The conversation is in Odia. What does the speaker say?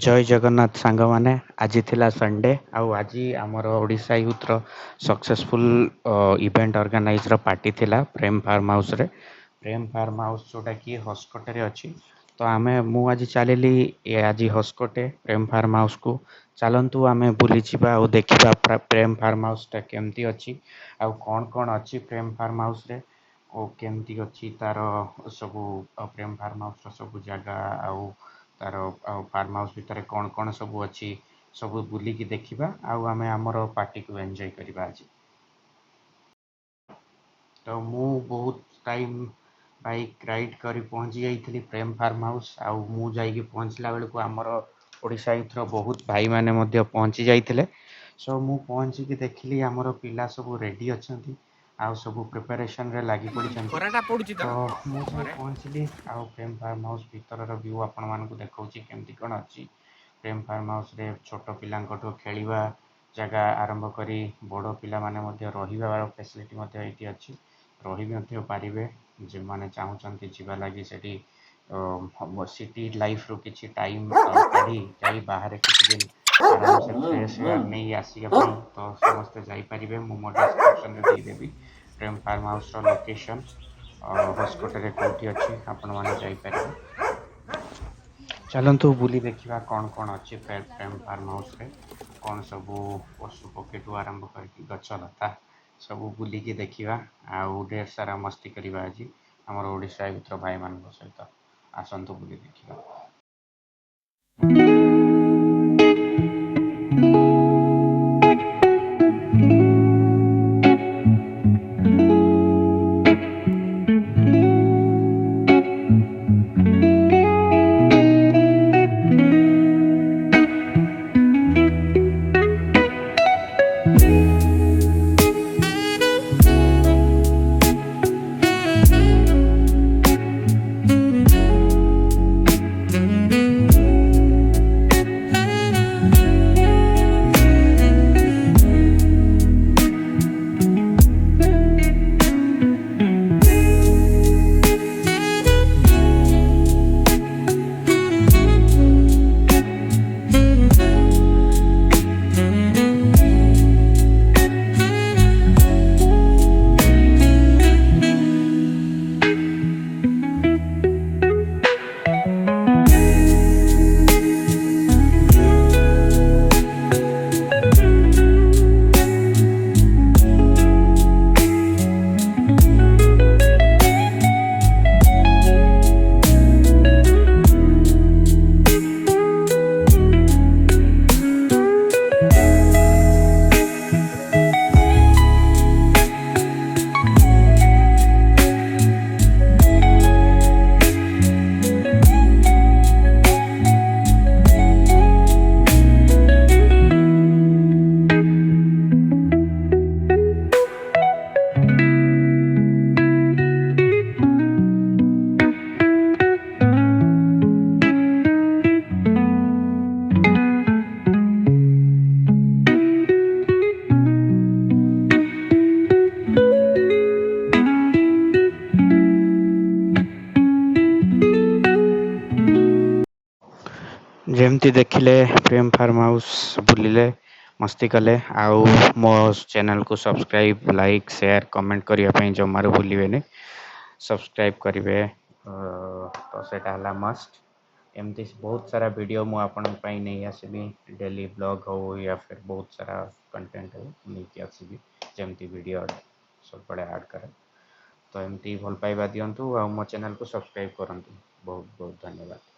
ଜୟ ଜଗନ୍ନାଥ ସାଙ୍ଗମାନେ। ଆଜି ଥିଲା ସଣ୍ଡେ ଆଉ ଆଜି ଆମର Odisha ୟୁଥ୍ର successful event organiser party ଥିଲା ପ୍ରେମ ଫାର୍ମ ହାଉସ୍ରେ। ପ୍ରେମ ଫାର୍ମ ହାଉସ୍ ଯେଉଁଟାକି ହସ୍କୋଟରେ ଅଛି। ତ ମୁଁ ଆଜି ଚାଲିଲି ଆଜି ହସ୍କୋଟେ ପ୍ରେମ ଫାର୍ମ ହାଉସ୍କୁ। ଚାଲନ୍ତୁ ଆମେ ବୁଲିଯିବା ଆଉ ଦେଖିବା ପ୍ରେମ ଫାର୍ମ ହାଉସ୍ଟା କେମିତି ଅଛି ଆଉ କ'ଣ ଅଛି ପ୍ରେମ ଫାର୍ମ ହାଉସ୍ରେ ଓ କେମିତି ଅଛି ତା'ର ସବୁ ପ୍ରେମ ଫାର୍ମ ହାଉସ୍ର ସବୁ ଜାଗା ଆଉ ତା'ର ଫାର୍ମ ହାଉସ୍ ଭିତରେ କ'ଣ ସବୁ ଅଛି ସବୁ ବୁଲିକି ଦେଖିବା ଆଉ ଆମେ ଆମର ପାର୍ଟିକୁ ଏନ୍ଜୟ କରିବା ଆଜି। ତ ମୁଁ ବହୁତ ଟାଇମ୍ ବାଇକ୍ ରାଇଡ଼୍ କରି ପହଞ୍ଚି ଯାଇଥିଲି ପ୍ରେମ ଫାର୍ମ ହାଉସ୍। ଆଉ ମୁଁ ଯାଇକି ପହଞ୍ଚିଲା ବେଳକୁ ଆମର ଓଡ଼ିଶା ୟୁଥ୍ର ବହୁତ ଭାଇମାନେ ମଧ୍ୟ ପହଞ୍ଚି ଯାଇଥିଲେ। ସୋ ମୁଁ ପହଞ୍ଚିକି ଦେଖିଲି ଆମର ପିଲା ସବୁ ରେଡ଼ି ଅଛନ୍ତି ଆଉ ସବୁ ପ୍ରିପାରେସନ୍ରେ ଲାଗି ପଡ଼ିଛନ୍ତି। ତ ମୁଁ ଯାଇ ପହଞ୍ଚିଲି ଆଉ ପ୍ରେମ ଫାର୍ମ ହାଉସ୍ ଭିତରର ଭ୍ୟୁ ଆପଣମାନଙ୍କୁ ଦେଖାଉଛି କେମିତି କ'ଣ ଅଛି। ପ୍ରେମ ଫାର୍ମ ହାଉସ୍ରେ ଛୋଟ ପିଲାଙ୍କଠୁ ଖେଳିବା ଜାଗା ଆରମ୍ଭ କରି ବଡ଼ ପିଲାମାନେ ମଧ୍ୟ ରହିବାର ଫ୍ୟାସିଲିଟି ମଧ୍ୟ ଏଇଠି ଅଛି। ରହି ମଧ୍ୟ ପାରିବେ ଯେଉଁମାନେ ଚାହୁଁଛନ୍ତି ଯିବା ଲାଗି ସେଠି ସିଟି ଲାଇଫ୍ରୁ କିଛି ଟାଇମ୍ କାଢ଼ି ଯାଇ ବାହାରେ କିଛି ଦିନ ଆରାମସେ ଫ୍ରେଶ୍ ଏୟାର ନେଇ ଆସିବା ପାଇଁ ତ ସମସ୍ତେ ଯାଇପାରିବେ। ମୁଁ ମୋ ଡେସ୍କ୍ରିପ୍ସନ୍ରେ ଦେଇଦେବି ପ୍ରେମ ଫାର୍ମ ହାଉସ୍ର ଲୋକେସନ୍ ହସ୍କୋଟରେ କେଉଁଠି ଅଛି ଆପଣମାନେ ଯାଇପାରିବେ। ଚାଲନ୍ତୁ ବୁଲି ଦେଖିବା କ'ଣ ଅଛି ପ୍ରେମ ଫାର୍ମ ହାଉସ୍ରେ। କ'ଣ ସବୁ ପଶୁ ପକ୍ଷୀଠୁ ଆରମ୍ଭ କରିକି ଗଛ ଲତା ସବୁ ବୁଲିକି ଦେଖିବା ଆଉ ଢେର ସାରା ମସ୍ତି କରିବା ଆଜି ଆମର ଓଡ଼ିଶା ୟୁଥ୍ର ଭାଇମାନଙ୍କ ସହିତ। ଆସନ୍ତୁ ବୁଲି ଦେଖିବା। ଯେମିତି ଦେଖିଲେ ପ୍ରେମ ଫାର୍ମ ହାଉସ୍ ବୁଲିଲେ ମସ୍ତି କଲେ ଆଉ ମୋ ଚ୍ୟାନେଲ୍କୁ ସବସ୍କ୍ରାଇବ୍ ଲାଇକ୍ ସେୟାର କମେଣ୍ଟ କରିବା ପାଇଁ ଜମାରୁ ଭୁଲିବେନି। ସବସ୍କ୍ରାଇବ୍ କରିବେ ତ ସେଇଟା ହେଲା ମଷ୍ଟ। ଏମିତି ବହୁତ ସାରା ଭିଡ଼ିଓ ମୁଁ ଆପଣଙ୍କ ପାଇଁ ନେଇ ଆସିବି। ଡେଲି ବ୍ଲଗ୍ ହଉ ୟା ଫିର୍ ବହୁତ ସାରା କଣ୍ଟେଣ୍ଟ ହଉ ନେଇକି ଆସିବି ଯେମିତି ଭିଡ଼ିଓ ସବୁବେଳେ ଆଡ଼୍ କରେ। ତ ଏମିତି ଭଲ ପାଇବା ଦିଅନ୍ତୁ ଆଉ ମୋ ଚ୍ୟାନେଲ୍କୁ ସବସ୍କ୍ରାଇବ୍ କରନ୍ତୁ। ବହୁତ ବହୁତ ଧନ୍ୟବାଦ।